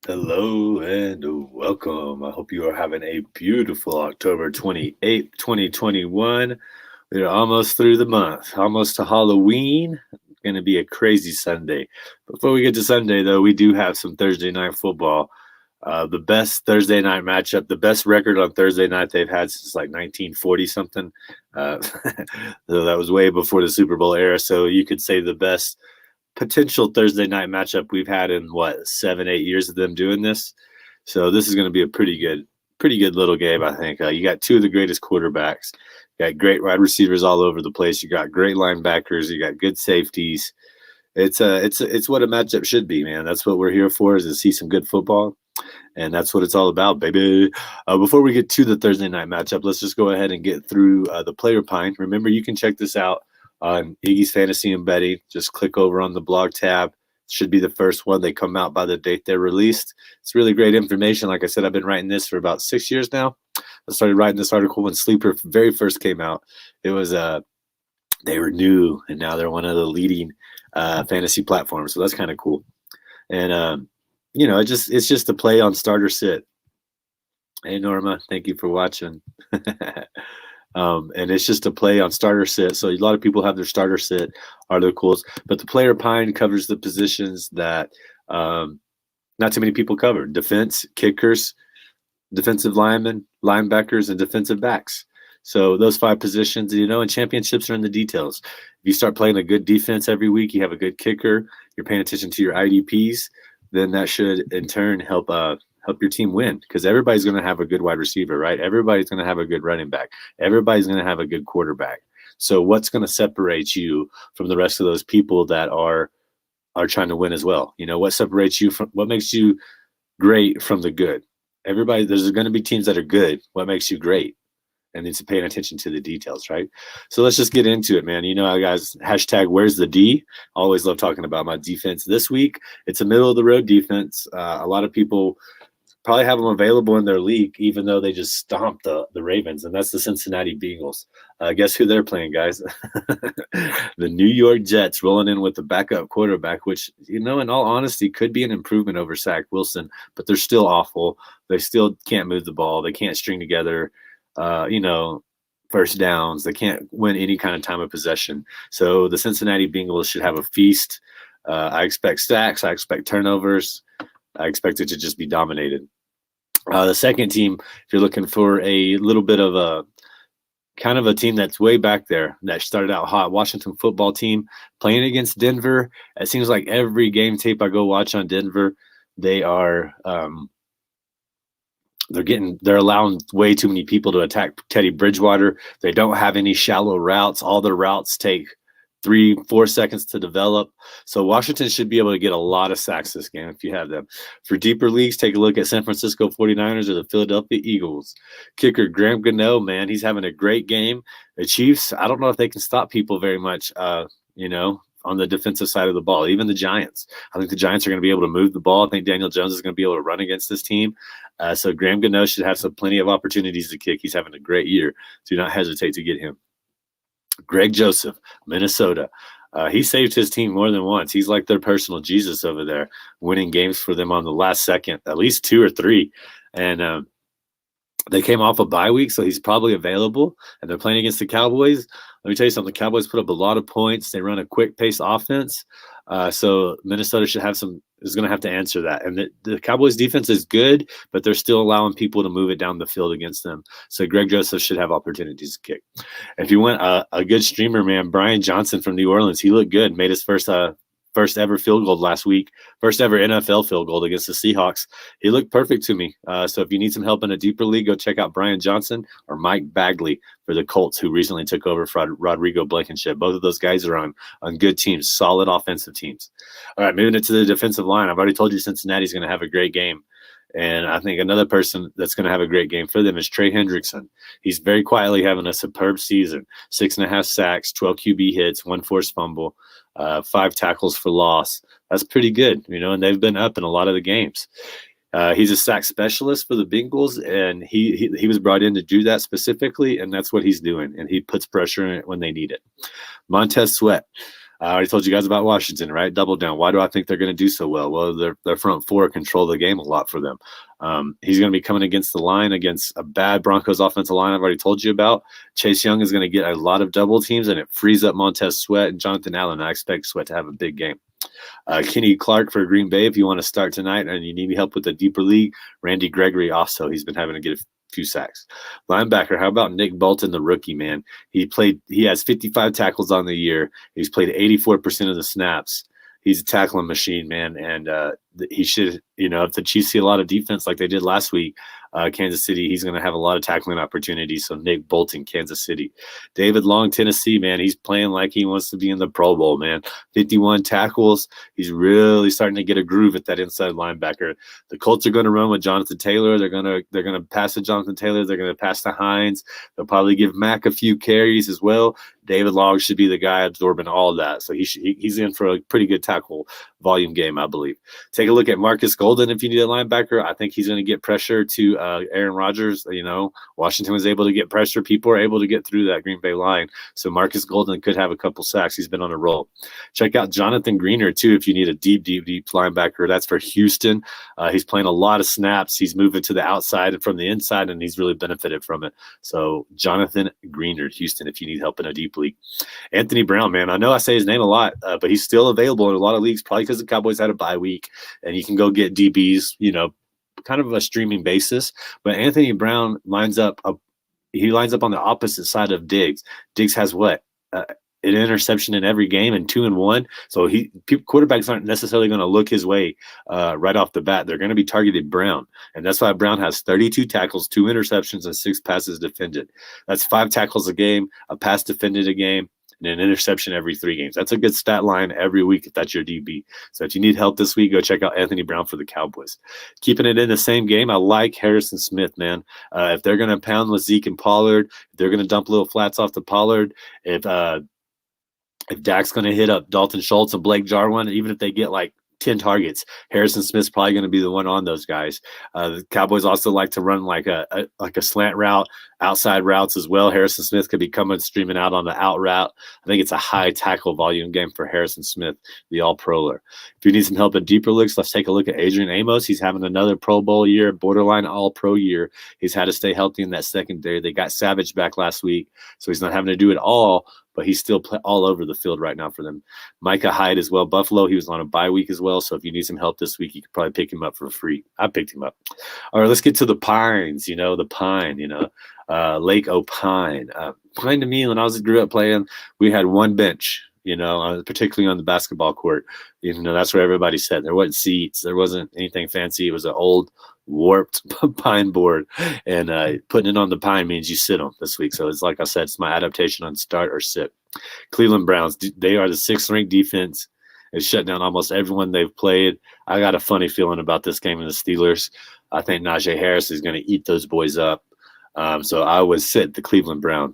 Hello and welcome. I hope you are having a beautiful October 28th, 2021. We're almost through the month, almost to Halloween. Going to be a crazy Sunday. Before we get to Sunday, though, we do have some Thursday night football. The best Thursday night matchup, the best record on Thursday night they've had since like 1940 something. So that was way before the Super Bowl era. So you could say the best potential Thursday night matchup we've had in 7, 8 years of them doing this. So this is going to be a pretty good little game, I think. You got two of the greatest quarterbacks. You got great wide receivers all over the place. You got great linebackers. You got good safeties. It's what a matchup should be, man. That's what we're here for, is to see some good football. And that's what it's all about, baby. Before we get to the Thursday night matchup, let's just go ahead and get through the player pine. Remember, you can check this out on Iggy's Fantasy and Betty. Just click over on the blog tab. It should be the first one. They come out by the date they're released. It's really great information. Like I said, I've been writing this for about 6 years now. I started writing this article when Sleeper very first came out. It was they were new, and now they're one of the leading fantasy platforms. So that's kind of cool. And it's just a play on starter sit. Hey Norma, thank you for watching. And it's just a play on starter sit. So a lot of people have their starter sit articles, but the player pine covers the positions that not too many people cover: defense, kickers, defensive linemen, linebackers, and defensive backs. So those 5 positions, and championships are in the details. If you start playing a good defense every week, you have a good kicker, you're paying attention to your IDPs, then that should in turn help your team win, because everybody's going to have a good wide receiver, right? Everybody's going to have a good running back. Everybody's going to have a good quarterback. So what's going to separate you from the rest of those people that are trying to win as well? What separates you from, what makes you great from the good? There's going to be teams that are good. What makes you great? And it's paying attention to the details, right? So let's just get into it, man. Guys, hashtag where's the D? Always love talking about my defense. This week, it's a middle of the road defense. A lot of people probably have them available in their league, even though they just stomped the Ravens, and that's the Cincinnati Bengals. Guess who they're playing, guys? The New York Jets, rolling in with the backup quarterback, which, in all honesty, could be an improvement over Zach Wilson, but they're still awful. They still can't move the ball. They can't string together first downs. They can't win any kind of time of possession. So the Cincinnati Bengals should have a feast. I expect sacks. I expect turnovers. I expect it to just be dominated. The second team, if you're looking for a little bit of a kind of a team that's way back there, that started out hot, Washington football team playing against Denver. It seems like every game tape I go watch on Denver, they are they're allowing way too many people to attack Teddy Bridgewater. They don't have any shallow routes. All the routes take 3-4 seconds to develop. So Washington should be able to get a lot of sacks this game if you have them. For deeper leagues, take a look at San Francisco 49ers or the Philadelphia Eagles. Kicker Graham Gano, man, he's having a great game. The Chiefs, I don't know if they can stop people very much, on the defensive side of the ball. Even the Giants. I think the Giants are going to be able to move the ball. I think Daniel Jones is going to be able to run against this team. So Graham Gano should have plenty of opportunities to kick. He's having a great year. Do not hesitate to get him. Greg Joseph, Minnesota. He saved his team more than once. He's like their personal Jesus over there, winning games for them on the last second, at least 2 or 3. And they came off a bye week, so he's probably available. And they're playing against the Cowboys. Let me tell you something. The Cowboys put up a lot of points. They run a quick-paced offense. So Minnesota is going to have to answer that. And the Cowboys defense is good, but they're still allowing people to move it down the field against them. So Greg Joseph should have opportunities to kick. If you want a good streamer, man, Brian Johnson from New Orleans, he looked good. Made his first ever field goal last week, first ever NFL field goal against the Seahawks. He looked perfect to me. So if you need some help in a deeper league, go check out Brian Johnson or Mike Bagley for the Colts, who recently took over for Rodrigo Blankenship. Both of those guys are on good teams, solid offensive teams. All right, moving it to the defensive line. I've already told you Cincinnati's going to have a great game. And I think another person that's going to have a great game for them is Trey Hendrickson. He's very quietly having a superb season. 6.5 sacks, 12 QB hits, 1 forced fumble, 5 tackles for loss. That's pretty good, and they've been up in a lot of the games. He's a sack specialist for the Bengals, and he was brought in to do that specifically, and that's what he's doing. And he puts pressure in it when they need it. Montez Sweat. I already told you guys about Washington, right? Double down. Why do I think they're going to do so well? Well, their front four control the game a lot for them. He's going to be coming against the line against a bad Broncos offensive line I've already told you about. Chase Young is going to get a lot of double teams, and it frees up Montez Sweat and Jonathan Allen. I expect Sweat to have a big game. Kenny Clark for Green Bay, if you want to start tonight and you need help with the deeper league. Randy Gregory also, he's been having to get a few sacks. Linebacker, how about Nick Bolton, the rookie, man? He has 55 tackles on the year. He's played 84% of the snaps. He's a tackling machine, man, and he should, if the Chiefs see a lot of defense like they did last week, Kansas City, he's going to have a lot of tackling opportunities. So Nick Bolton, Kansas City. David Long, Tennessee, man, he's playing like he wants to be in the Pro Bowl, man. 51 tackles. He's really starting to get a groove at that inside linebacker. The Colts are going to run with Jonathan Taylor. They're going to pass to Jonathan Taylor. They're going to pass to Hines. They'll probably give Mack a few carries as well. David Long should be the guy absorbing all of that. So he's in for a pretty good tackle volume game, I believe. Take a look at Marcus Golden if you need a linebacker. I think he's going to get pressure to Aaron Rodgers. Washington was able to get pressure. People are able to get through that Green Bay line. So Marcus Golden could have a couple sacks. He's been on a roll. Check out Jonathan Greener, too, if you need a deep linebacker. That's for Houston. He's playing a lot of snaps. He's moving to the outside and from the inside, and he's really benefited from it. So Jonathan Greener, Houston, if you need help in a deep league. Anthony Brown, man, I know I say his name a lot, but he's still available in a lot of leagues, probably because the Cowboys had a bye week, and you can go get DBs, kind of a streaming basis. But Anthony Brown lines up on the opposite side of Diggs. Diggs has what? An interception in every game and 2-1. So quarterbacks aren't necessarily going to look his way right off the bat. They're going to be targeted Brown. And that's why Brown has 32 tackles, 2 interceptions, and 6 passes defended. That's 5 tackles a game, a pass defended a game, and an interception every 3 games. That's a good stat line every week if that's your DB. So if you need help this week, go check out Anthony Brown for the Cowboys. Keeping it in the same game, I like Harrison Smith, man. If they're going to pound with Zeke and Pollard, if they're going to dump little flats off to Pollard, if Dak's going to hit up Dalton Schultz and Blake Jarwin, even if they get like 10 targets, Harrison Smith's probably going to be the one on those guys. The Cowboys also like to run like a slant route, outside routes as well. Harrison Smith could be streaming out on the out route. I think it's a high tackle volume game for Harrison Smith, the all-proler. If you need some help in deeper looks, let's take a look at Adrian Amos. He's having another Pro Bowl year, borderline all-pro year. He's had to stay healthy in that secondary. They got Savage back last week, so he's not having to do it all, but he's still all over the field right now for them. Micah Hyde as well. Buffalo, he was on a bye week as well, so if you need some help this week, you could probably pick him up for free. I picked him up. All right, let's get to the Pines, the Pine, Lake O'Pine. Pine to me, when I grew up playing, we had one bench, particularly on the basketball court. That's where everybody sat. There wasn't seats. There wasn't anything fancy. It was an old, warped pine board, and putting it on the pine means you sit on this week. So it's like I said, it's my adaptation on start or sit. Cleveland Browns, they are the 6th ranked defense. It's shut down almost everyone they've played. I got a funny feeling about this game in the Steelers. I think Najee Harris is going to eat those boys up. So I would sit the Cleveland Browns,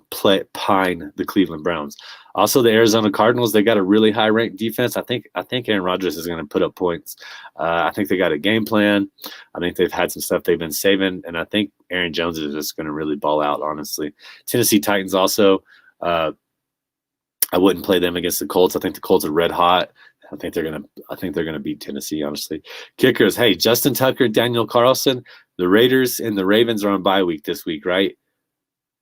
pine the Cleveland Browns. Also, the Arizona Cardinals, they got a really high-ranked defense. I think Aaron Rodgers is going to put up points. I think they got a game plan. I think they've had some stuff they've been saving, and I think Aaron Jones is just going to really ball out, honestly. Tennessee Titans also, I wouldn't play them against the Colts. I think the Colts are red hot. I think they're gonna beat Tennessee, honestly. Kickers, hey, Justin Tucker, Daniel Carlson. The Raiders and the Ravens are on bye week this week, right?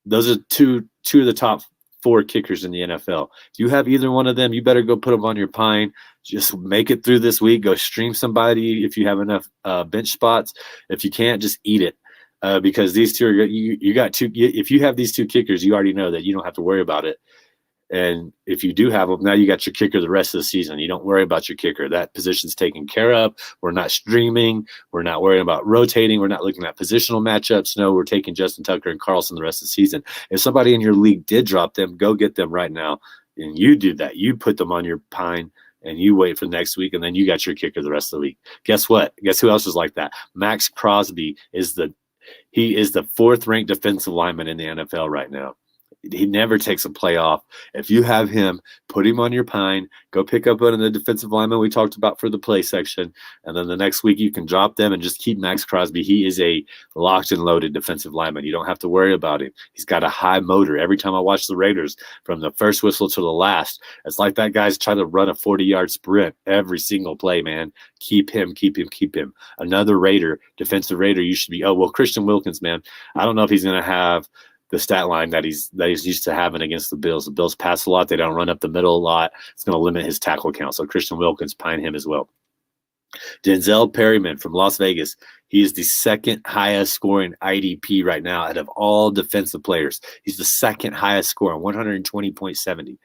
Those are two of the top 4 kickers in the NFL. If you have either one of them, you better go put them on your pine. Just make it through this week. Go stream somebody if you have enough bench spots. If you can't, just eat it. Because these two are you got 2. If you have these 2 kickers, you already know that you don't have to worry about it. And if you do have them, now you got your kicker the rest of the season. You don't worry about your kicker. That position's taken care of. We're not streaming. We're not worrying about rotating. We're not looking at positional matchups. No, we're taking Justin Tucker and Carlson the rest of the season. If somebody in your league did drop them, go get them right now. And you do that. You put them on your pine and you wait for next week, and then you got your kicker the rest of the week. Guess what? Guess who else is like that? Max Crosby is the 4th ranked defensive lineman in the NFL right now. He never takes a play off. If you have him, put him on your pine. Go pick up one of the defensive linemen we talked about for the play section. And then the next week you can drop them and just keep Max Crosby. He is a locked and loaded defensive lineman. You don't have to worry about him. He's got a high motor. Every time I watch the Raiders, from the first whistle to the last, it's like that guy's trying to run a 40-yard sprint every single play, man. Keep him. Another Raider, defensive Raider, you should be. Oh, well, Christian Wilkins, man. I don't know if he's going to have the stat line that he's used to having against the Bills. The Bills pass a lot. They don't run up the middle a lot. It's going to limit his tackle count. So Christian Wilkins, pine him as well. Denzel Perryman from Las Vegas. He is the second highest scoring IDP right now out of all defensive players. He's the second highest scorer, 120.70.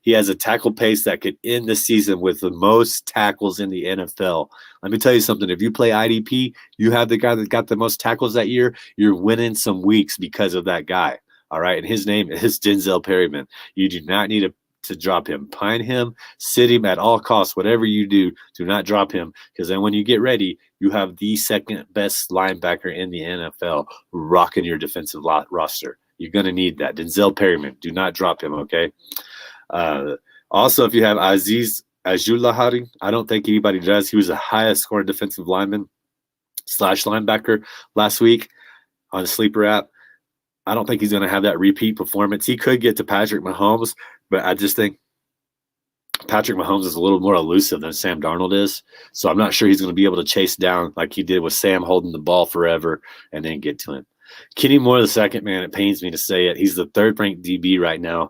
He has a tackle pace that could end the season with the most tackles in the NFL. Let me tell you something. If you play IDP, you have the guy that got the most tackles that year, you're winning some weeks because of that guy. All right. And his name is Denzel Perryman. You do not need to drop him. Pine him, sit him at all costs. Whatever you do not drop him, because then when you get ready, you have the second best linebacker in the NFL rocking your defensive roster. You're going to need that. Denzel Perryman, do not drop him, okay? Also, if you have Aziz Ajulahari, I don't think anybody does. He was the highest scoring defensive lineman / linebacker last week on the Sleeper app. I don't think he's going to have that repeat performance. He could get to Patrick Mahomes, but I just think Patrick Mahomes is a little more elusive than Sam Darnold is. So I'm not sure he's going to be able to chase down like he did with Sam holding the ball forever and then get to him. Kenny Moore II, man, it pains me to say it. He's the third-ranked DB right now,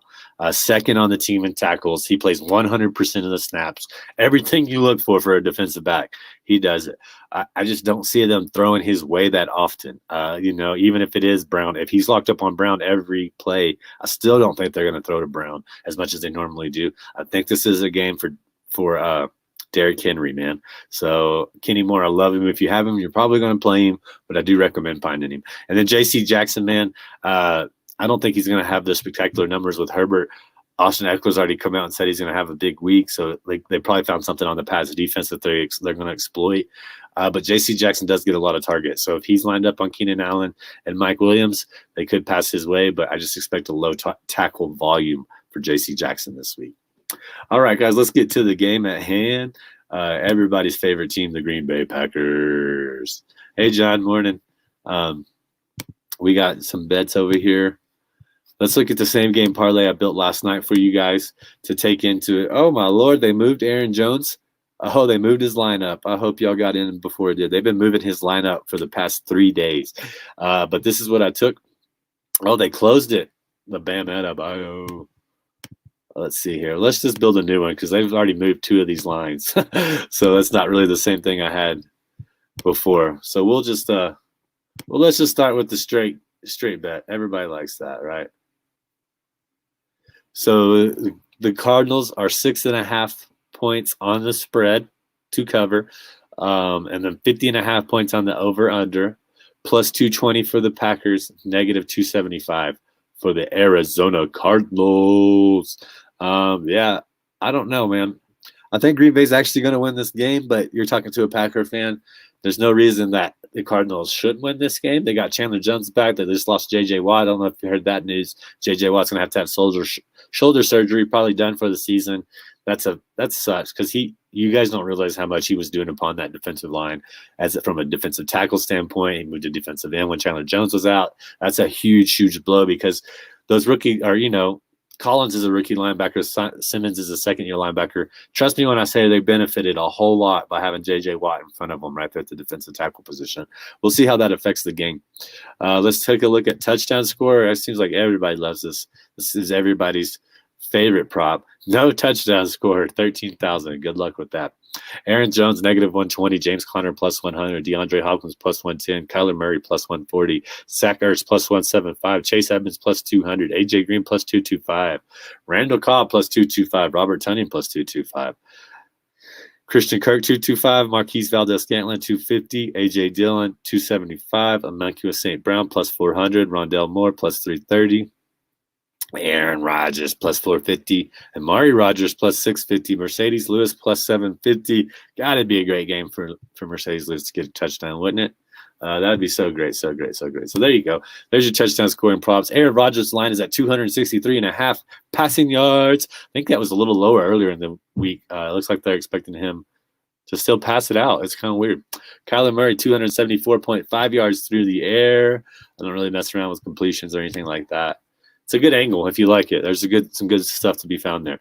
second on the team in tackles. He plays 100% of the snaps. Everything you look for a defensive back, he does it. I just don't see them throwing his way that often. Even if it is Brown, if he's locked up on Brown every play, I still don't think they're going to throw to Brown as much as they normally do. I think this is a game for Derrick Henry, man. So Kenny Moore, I love him. If you have him, you're probably going to play him, but I do recommend finding him. And then J.C. Jackson, man, I don't think he's going to have the spectacular numbers with Herbert. Austin Eckler's already come out and said he's going to have a big week, so they probably found something on the pass defense that they're going to exploit. But J.C. Jackson does get a lot of targets, so if he's lined up on Keenan Allen and Mike Williams, they could pass his way, but I just expect a low tackle volume for J.C. Jackson this week. All right, guys, let's get to the game at hand. Everybody's favorite team, the Green Bay Packers. Hey, John, morning. We got some bets over here. Let's look at the same game parlay I built last night for you guys to take into it. Oh, my Lord, they moved Aaron Jones. Oh, they moved his lineup. I hope y'all got in before it did. They've been moving his lineup for the past 3 days. But this is what I took. Oh, they closed it. The Bam Adebayo. Let's see here. Let's just build a new one because they've already moved 2 of these lines. So that's not really the same thing I had before. So we'll just let's just start with the straight bet. Everybody likes that, right? So the Cardinals are 6.5 points on the spread to cover, and then 50.5 points on the over/under, plus 220 for the Packers, negative 275 for the Arizona Cardinals. Yeah, I don't know, man. I think Green Bay's actually going to win this game, but you're talking to a Packer fan. There's no reason that the Cardinals shouldn't win this game. They got Chandler Jones back. They just lost J.J. Watt. I don't know if you heard that news. J.J. Watt's going to have shoulder surgery, probably done for the season. That sucks because you guys don't realize how much he was doing upon that defensive line from a defensive tackle standpoint. He moved to defensive end when Chandler Jones was out. That's a huge blow because those Collins is a rookie linebacker. Simmons is a second-year linebacker. Trust me when I say they benefited a whole lot by having J.J. Watt in front of them right there at the defensive tackle position. We'll see how that affects the game. Let's take a look at touchdown score. It seems like everybody loves this. This is everybody's favorite prop. No touchdown score, 13,000. Good luck with that. Aaron Jones, negative 120. James Conner, plus 100. DeAndre Hopkins, plus 110. Kyler Murray, plus 140. Zach Ertz, plus 175. Chase Edmonds, plus 200. AJ Green, plus 225. Randall Cobb, plus 225. Robert Tonyan, plus 225. Christian Kirk, 225. Marquise Valdez-Scantling, 250. AJ Dillon, 275. Emmanuel St. Brown, plus 400. Rondell Moore, plus 330. Aaron Rodgers plus 450, and Amari Rodgers plus 650. Mercedes Lewis plus 750. Got to be a great game for Mercedes Lewis to get a touchdown, wouldn't it? That'd be so great, so great, so great. So there you go. There's your touchdown scoring props. Aaron Rodgers' line is at 263.5 passing yards. I think that was a little lower earlier in the week. It looks like they're expecting him to still pass it out. It's kind of weird. Kyler Murray, 274.5 yards through the air. I don't really mess around with completions or anything like that. It's a good angle if you like it. There's some good stuff to be found there.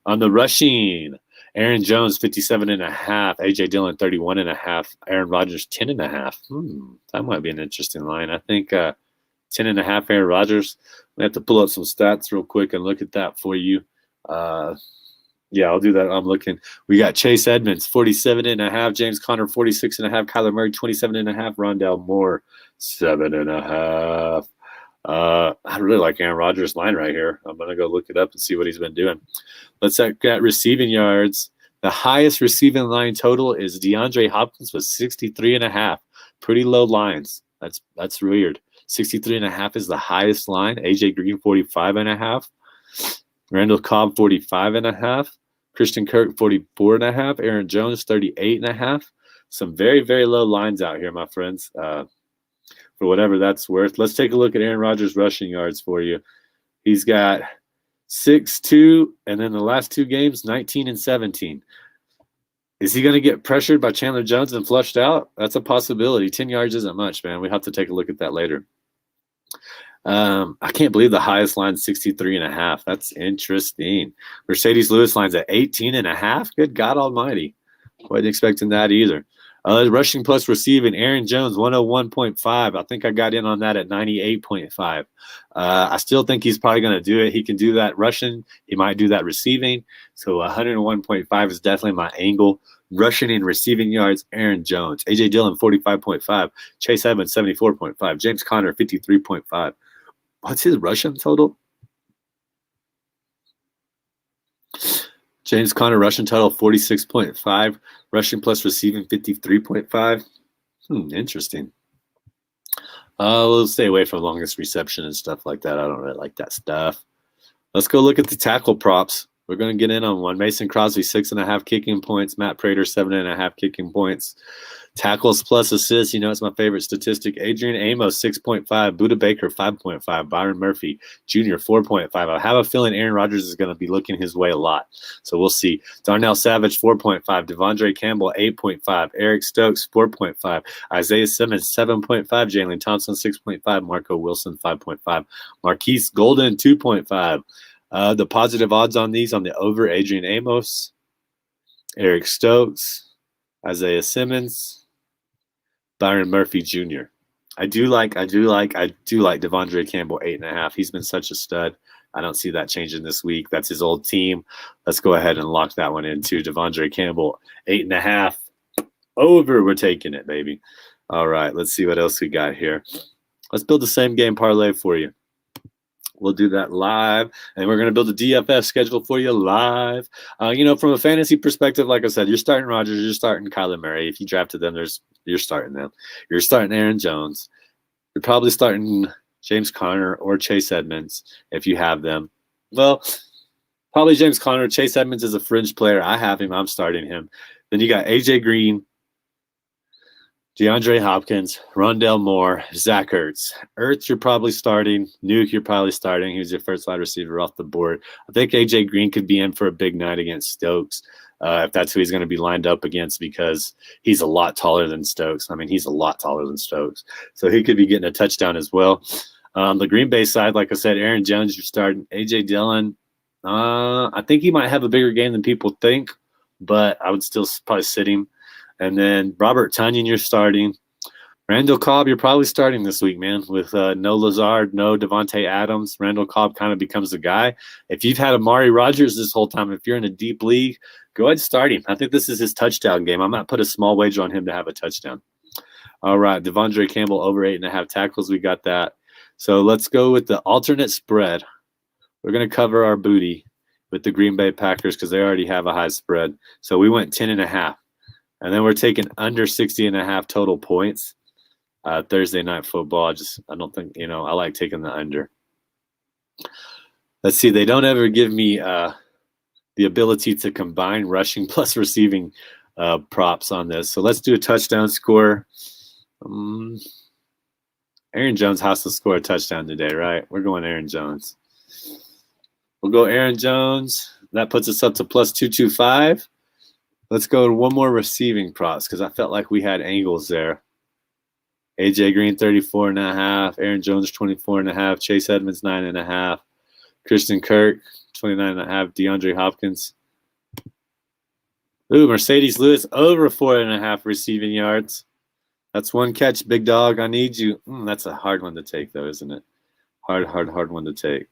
On the rushing, Aaron Jones, 57.5. A.J. Dillon, 31.5. Aaron Rodgers, 10.5. That might be an interesting line. I think 10.5 Aaron Rodgers. I have to pull up some stats real quick and look at that for you. Yeah, I'll do that. I'm looking. We got Chase Edmonds, 47.5. James Conner, 46.5. Kyler Murray, 27.5. Rondale Moore, 7.5. I really like Aaron Rodgers' line right here. I'm going to go look it up and see what he's been doing. Let's look at receiving yards. The highest receiving line total is DeAndre Hopkins with 63.5. Pretty low lines. That's weird. 63.5 is the highest line. AJ Green, 45.5. Randall Cobb, 45.5. Christian Kirk, 44.5. Aaron Jones, 38.5. Some very, very low lines out here, my friends. For whatever that's worth. Let's take a look at Aaron Rodgers' rushing yards for you. He's got 6-2, and then the last two games, 19 and 17. Is he going to get pressured by Chandler Jones and flushed out? That's a possibility. 10 yards isn't much, man. We have to take a look at that later. I can't believe the highest line 63.5. That's interesting. Mercedes Lewis line's at 18.5. Good God Almighty. Wasn't expecting that either. Rushing plus receiving, Aaron Jones, 101.5. I think I got in on that at 98.5. I still think he's probably going to do it. He can do that rushing. He might do that receiving. So 101.5 is definitely my angle. Rushing and receiving yards, Aaron Jones. A.J. Dillon, 45.5. Chase Evans, 74.5. James Conner, 53.5. What's his rushing total? James Conner, rushing total, 46.5. Rushing plus receiving, 53.5. Interesting. We'll stay away from longest reception and stuff like that. I don't really like that stuff. Let's go look at the tackle props. We're going to get in on one. Mason Crosby, 6.5 kicking points. Matt Prater, 7.5 kicking points. Tackles plus assists. You know, it's my favorite statistic. Adrian Amos, 6.5. Budda Baker, 5.5. Byron Murphy Jr., 4.5. I have a feeling Aaron Rodgers is going to be looking his way a lot. So we'll see. Darnell Savage, 4.5. Devondre Campbell, 8.5. Eric Stokes, 4.5. Isaiah Simmons, 7.5. Jalen Thompson, 6.5. Marco Wilson, 5.5. Marquise Golden, 2.5. The positive odds on these on the over, Adrian Amos, Eric Stokes, Isaiah Simmons, Byron Murphy Jr. I do like Devondre Campbell, 8.5. He's been such a stud. I don't see that changing this week. That's his old team. Let's go ahead and lock that one in too. Devondre Campbell, 8.5. Over, we're taking it, baby. All right, let's see what else we got here. Let's build the same game parlay for you. We'll do that live, and we're going to build a DFS schedule for you live. From a fantasy perspective, like I said, you're starting Rodgers, you're starting Kyler Murray. If you drafted them, you're starting them. You're starting Aaron Jones. You're probably starting James Conner or Chase Edmonds if you have them. Well, probably James Conner. Chase Edmonds is a fringe player. I have him. I'm starting him. Then you got A.J. Green, DeAndre Hopkins, Rondale Moore, Zach Ertz. Ertz, you're probably starting. Nuke, you're probably starting. He's your first wide receiver off the board. I think A.J. Green could be in for a big night against Stokes, if that's who he's going to be lined up against, because he's a lot taller than Stokes. I mean, he's a lot taller than Stokes. So he could be getting a touchdown as well. The Green Bay side, like I said, Aaron Jones, you're starting. A.J. Dillon, I think he might have a bigger game than people think, but I would still probably sit him. And then Robert Tonyan, you're starting. Randall Cobb, you're probably starting this week, man, with no Lazard, no Devontae Adams. Randall Cobb kind of becomes the guy. If you've had Amari Rodgers this whole time, if you're in a deep league, go ahead and start him. I think this is his touchdown game. I might put a small wager on him to have a touchdown. All right, Devondre Campbell over 8.5 tackles. We got that. So let's go with the alternate spread. We're going to cover our booty with the Green Bay Packers because they already have a high spread. So we went 10.5. And then we're taking under 60.5 total points. Thursday night football. I don't think, I like taking the under. Let's see. They don't ever give me the ability to combine rushing plus receiving props on this. So let's do a touchdown score. Aaron Jones has to score a touchdown today, right? We're going Aaron Jones. We'll go Aaron Jones. That puts us up to plus 225. Let's go to one more receiving props because I felt like we had angles there. AJ Green, 34.5. Aaron Jones, 24.5. Chase Edmonds, 9.5. Christian Kirk, 29.5. DeAndre Hopkins. Ooh, Mercedes Lewis, over 4.5 receiving yards. That's one catch, big dog. I need you. That's a hard one to take, though, isn't it? Hard one to take.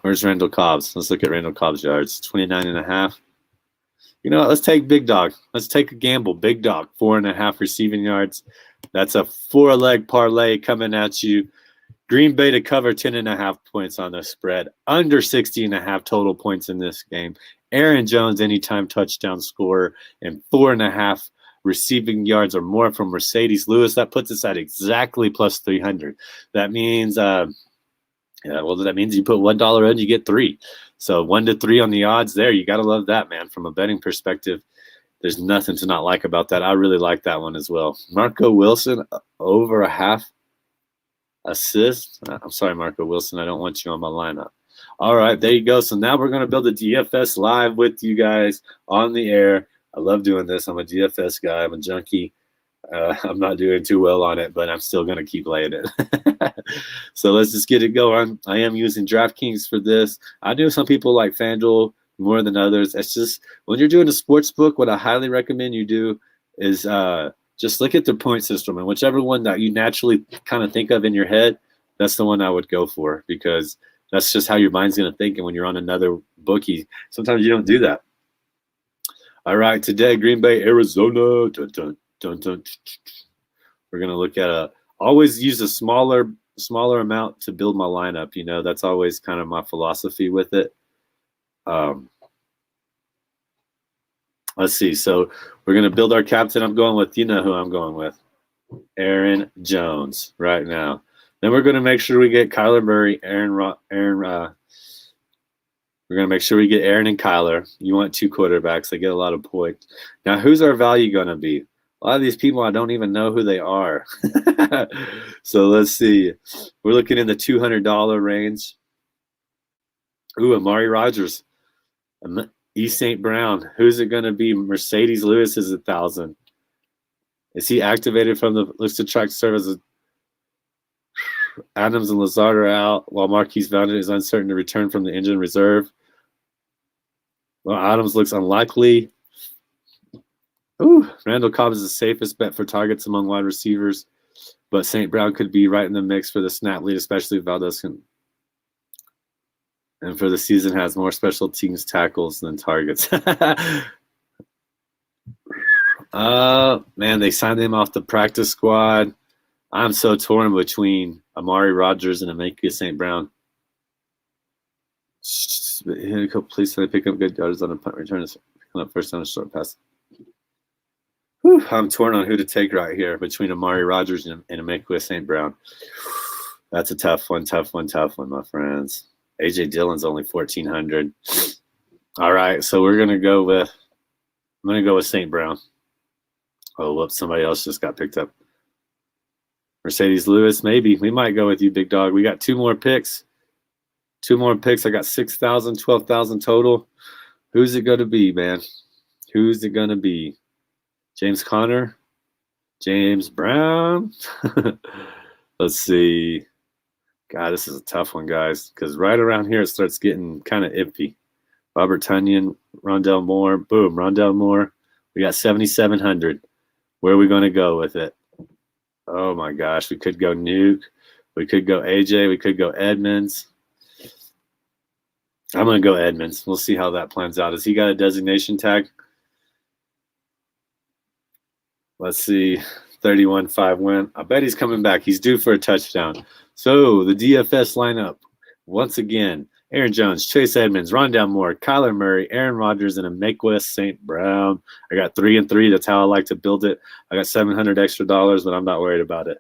Where's Randall Cobbs? Let's look at Randall Cobbs' yards. 29.5. You know what? Let's take big dog. Let's take a gamble. Big dog, 4.5 receiving yards. That's a 4-leg parlay coming at you. Green Bay to cover 10.5 points on the spread. Under 60.5 total points in this game. Aaron Jones, anytime touchdown scorer, and 4.5 receiving yards or more from Mercedes Lewis. That puts us at exactly plus 300. That means, that means you put $1 in, you get 3. So 1 to 3 on the odds there. You got to love that, man. From a betting perspective, there's nothing to not like about that. I really like that one as well. Marco Wilson, over a half assist. I'm sorry, Marco Wilson. I don't want you on my lineup. All right, there you go. So now we're going to build a DFS live with you guys on the air. I love doing this. I'm a DFS guy. I'm a junkie. I'm not doing too well on it, but I'm still going to keep laying it. So let's just get it going. I am using DraftKings for this. I know some people like FanDuel more than others. It's just when you're doing a sports book, what I highly recommend you do is just look at the point system, and whichever one that you naturally kind of think of in your head, that's the one I would go for, because that's just how your mind's going to think. And when you're on another bookie, sometimes you don't do that. All right, today, Green Bay, Arizona. Dun, dun, dun, dun. We're going to look at always use a smaller amount to build my lineup. You know, that's always kind of my philosophy with it. Let's see. So we're going to build our captain. I'm going with, you know who I'm going with, Aaron Jones right now. Then we're going to make sure we get Kyler Murray, we're going to make sure we get Aaron and Kyler. You want 2 quarterbacks. They get a lot of points. Now, who's our value going to be? A lot of these people, I don't even know who they are. So let's see. We're looking in the $200 range. Ooh, Amari Rodgers. E. St. Brown. Who's it going to be? Mercedes Lewis is 1,000. Is he activated from the looks to track service? Adams and Lazard are out, while Marquise Valdez is uncertain to return from the injured reserve. Well, Adams looks unlikely. Ooh, Randall Cobb is the safest bet for targets among wide receivers, but St. Brown could be right in the mix for the snap lead, especially if Valdez can. And for the season, has more special teams tackles than targets. Man, they signed him off the practice squad. I'm so torn between Amari Rodgers and Emeka St. Brown. Please pick up good yards on a punt return. Picking up first down a short pass. Whew, I'm torn on who to take right here between Amari Rodgers and Emeka St. Brown. That's a tough one, my friends. A.J. Dillon's only 1,400. All right, so I'm going to go with St. Brown. Oh, whoops, somebody else just got picked up. Mercedes Lewis, maybe. We might go with you, big dog. We got 2 more picks. I got 6,000, 12,000 total. Who's it going to be, man? Who's it going to be? James Conner? James Brown? Let's see. God, this is a tough one, guys, because right around here it starts getting kind of iffy. Robert Tonyan, Rondell Moore. Boom, Rondell Moore. We got 7,700. Where are we going to go with it? Oh, my gosh. We could go Nuke. We could go AJ. We could go Edmonds. I'm going to go Edmonds. We'll see how that plans out. Has he got a designation tag? Let's see. 31-5 win. I bet he's coming back. He's due for a touchdown. So the DFS lineup, once again, Aaron Jones, Chase Edmonds, Rondell Moore, Kyler Murray, Aaron Rodgers, and Emeka St. Brown. I got 3 and 3. That's how I like to build it. I got $700 extra, but I'm not worried about it.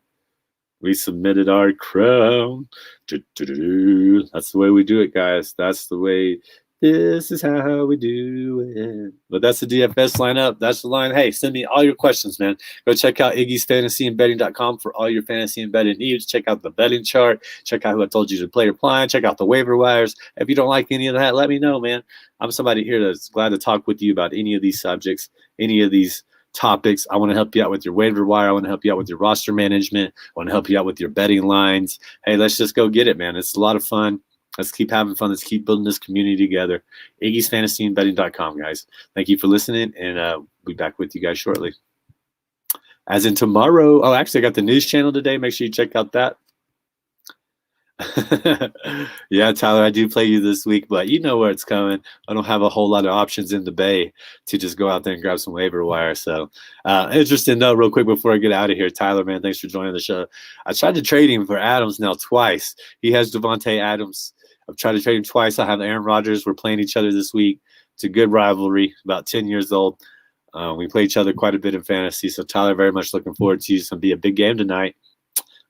We submitted our crown. That's the way we do it, guys. That's the way This is how we do it. But that's the DFS lineup. That's the line. Hey, send me all your questions, man. Go check out Iggy's fantasyandbetting.com for all your fantasy and betting needs. Check out the betting chart. Check out who I told you to play or plan. Check out the waiver wires. If you don't like any of that, let me know, man. I'm somebody here that's glad to talk with you about any of these subjects, any of these topics. I want to help you out with your waiver wire. I want to help you out with your roster management. I want to help you out with your betting lines. Hey, let's just go get it, man. It's a lot of fun. Let's keep having fun. Let's keep building this community together. Iggy's fantasyandbetting.com, guys. Thank you for listening, and we'll be back with you guys shortly. As in tomorrow. Oh, actually, I got the news channel today. Make sure you check out that. Yeah, Tyler, I do play you this week, but you know where it's coming. I don't have a whole lot of options in the bay to just go out there and grab some waiver wire. So, interesting though, real quick before I get out of here, Tyler, man, thanks for joining the show. I tried to trade him for Adams now twice. He has Devontae Adams. I've tried to trade him twice. I have Aaron Rodgers. We're playing each other this week. It's a good rivalry, about 10 years old. We play each other quite a bit in fantasy. So, Tyler, very much looking forward to you. It's going to be a big game tonight.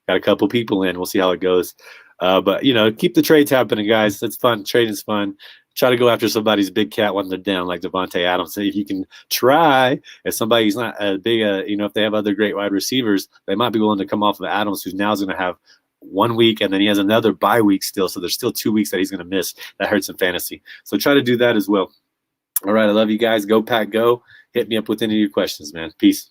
Got a couple people in. We'll see how it goes. But, keep the trades happening, guys. It's fun. Trading's fun. Try to go after somebody's big cat when they're down, like Devontae Adams. So if you can try, if somebody's not a big, if they have other great wide receivers, they might be willing to come off of Adams, who's now going to have 1 week, and then he has another bye week still. So there's still 2 weeks that he's going to miss. That hurts in fantasy. So try to do that as well. All right. I love you guys. Go Pack, go. Hit me up with any of your questions, man. Peace.